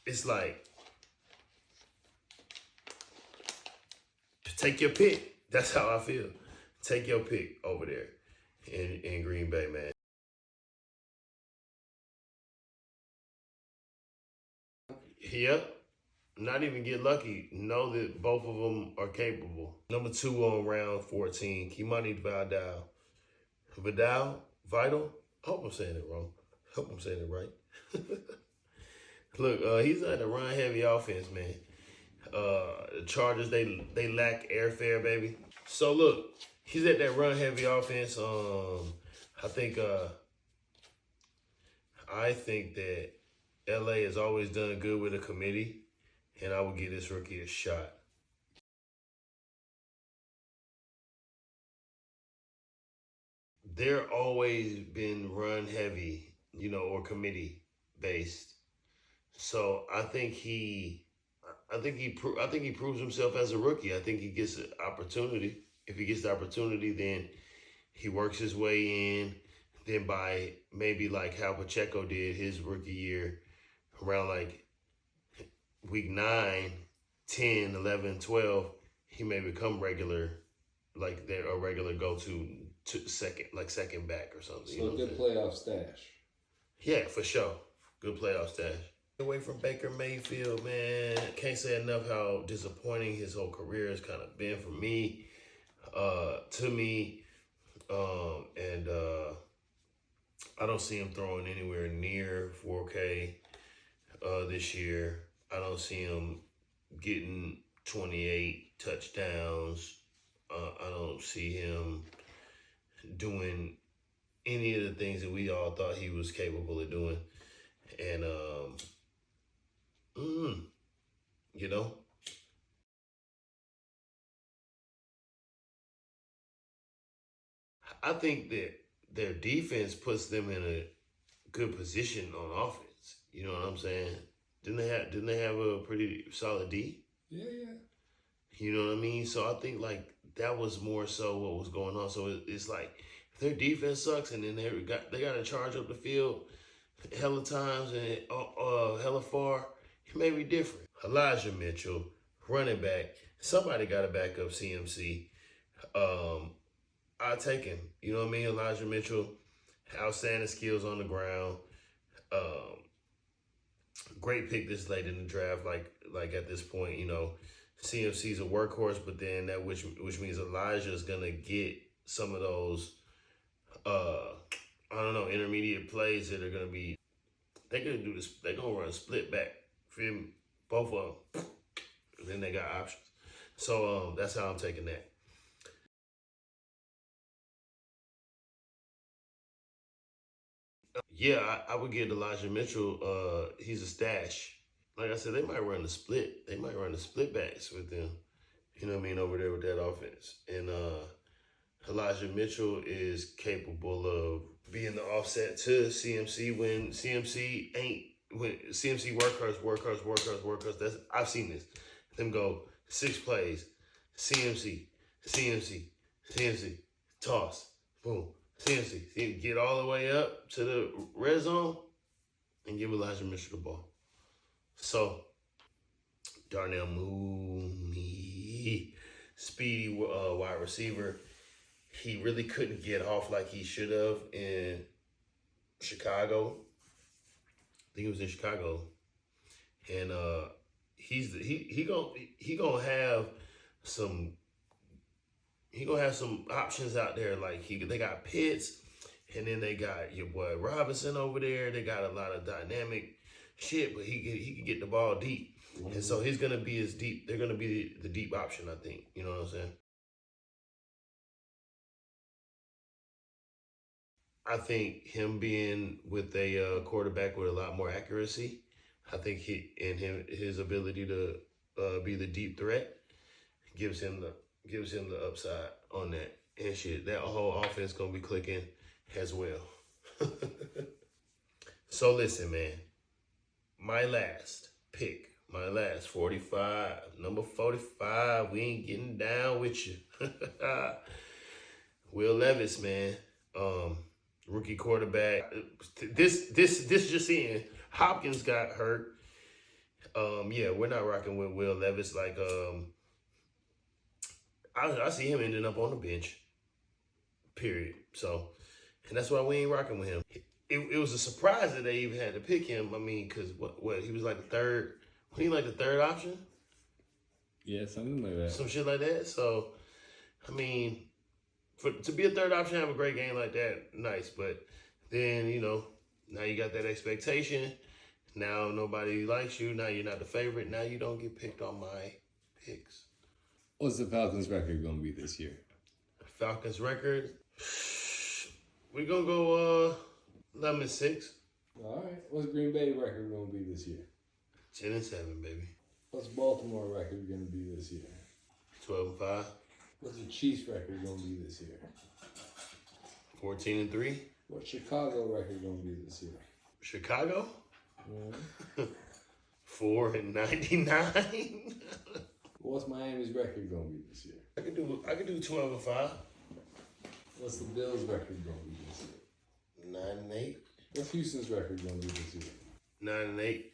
It's like, take your pick. That's how I feel. Take your pick over there in Green Bay, man. Yep. Not even get lucky. Know that both of them are capable. Number 2 on round 14, Kimani Vidal. Vital? I hope I'm saying it wrong. I hope I'm saying it right. Look, he's at a run-heavy offense, man. The Chargers, they lack airfare, baby. So look, he's at that run-heavy offense. I think that LA has always done good with a committee, and I would give this rookie a shot. They're always been run-heavy, or committee-based. So I think he proves himself as a rookie. I think he gets an opportunity. If he gets the opportunity, then he works his way in. Then by maybe like how Pacheco did his rookie year, around like week 9, 10, 11, 12, he may become regular, like they're a regular go-to second back or something. So a good playoff stash. Yeah, for sure. Good playoff stash. Away from Baker Mayfield, man. Can't say enough how disappointing his whole career has kind of been for me, and I don't see him throwing anywhere near 4K this year. I don't see him getting 28 touchdowns. I don't see him doing any of the things that we all thought he was capable of doing. And, I think that their defense puts them in a good position on offense. You know what I'm saying? Didn't they have a pretty solid D? Yeah. You know what I mean? So I think like that was more so what was going on. So it's like if their defense sucks and then they got to charge up the field hella times and hella far, it may be different. Elijah Mitchell, running back. Somebody got to back up CMC. I take him. You know what I mean? Elijah Mitchell, outstanding skills on the ground. Great pick this late in the draft. Like at this point, you know, CMC's a workhorse, but then that which means Elijah is gonna get some of those I don't know, intermediate plays that are gonna be. They're gonna do this. They're gonna run split back. Feel me? Both of them. And then they got options. So that's how I'm taking that. Yeah, I would give Elijah Mitchell. He's a stash. Like I said, they might run the split. They might run the split backs with them. You know what I mean? Over there with that offense. And Elijah Mitchell is capable of being the offset to CMC when CMC ain't. When CMC workhorse. That's I've seen this. Them go 6 plays. CMC, toss, boom. CMC, get all the way up to the red zone and give Elijah Mitchell the ball. So, Darnell Mooney, speedy wide receiver. He really couldn't get off like he should have in Chicago. I think it was in Chicago. And he gonna have some options out there. Like they got Pitts, and then they got your boy Robinson over there. They got a lot of dynamic shit, but he can get the ball deep. Mm-hmm. And so he's gonna be as deep. They're gonna be the deep option, I think. You know what I'm saying? I think him being with a quarterback with a lot more accuracy, I think his ability to be the deep threat gives him the upside on that and shit. That whole offense gonna be clicking as well. So listen, man. My last pick, my 45, number 45. We ain't getting down with you. Will Levis, man. Rookie quarterback. This just in. Hopkins got hurt. Yeah, we're not rocking with Will Levis. Like, I see him ending up on the bench. Period. So, and that's why we ain't rocking with him. It was a surprise that they even had to pick him. I mean, because what he was like the third. Wasn't he like the third option? Yeah, something like that. Some shit like that. So, I mean, to be a third option, have a great game like that, nice. But then, you know, now you got that expectation. Now nobody likes you. Now you're not the favorite. Now you don't get picked on my picks. What's the Falcons' record going to be this year? Falcons' record? We're going to go 11-6. All right. What's Green Bay record going to be this year? 10-7, baby. What's Baltimore record going to be this year? 12-5. What's the Chiefs record going to be this year? 14-3. What's Chicago record going to be this year? Chicago? Mm-hmm. 4-99. What's Miami's record going to be this year? I could do 12-5. What's the Bills' record going to be this year? 9-8. What's Houston's record going to be this year? 9-8.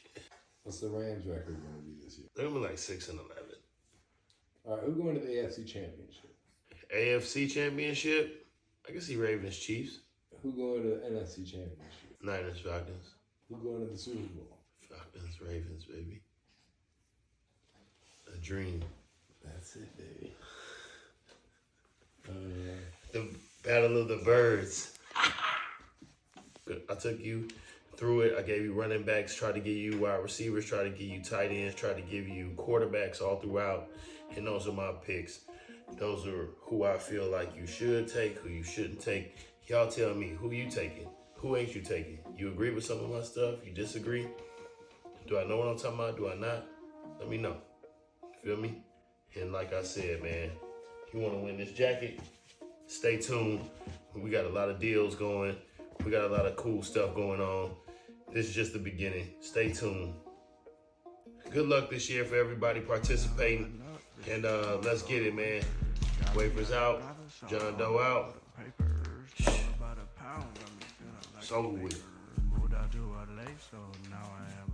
What's the Rams' record going to be this year? They're gonna be like 6-11. All right, who's going to the AFC Championship? AFC Championship? I can see Ravens Chiefs. Who going to the NFC Championship? Niners Falcons. Who going to the Super Bowl? Falcons Ravens, baby. A dream. That's it, baby. The Battle of the Birds. I took you through it. I gave you running backs, tried to give you wide receivers, tried to give you tight ends, tried to give you quarterbacks all throughout. And those are my picks. Those are who I feel like you should take, who you shouldn't take. Y'all tell me, who you taking? Who ain't you taking? You agree with some of my stuff? You disagree? Do I know what I'm talking about? Do I not? Let me know. Feel me? And like I said, man, you want to win this jacket? Stay tuned. We got a lot of deals going. We got a lot of cool stuff going on. This is just the beginning. Stay tuned. Good luck this year for everybody participating. And let's get it, man. Waferz out. Jon Doe out. It's over with. Moved out to LA, so now I am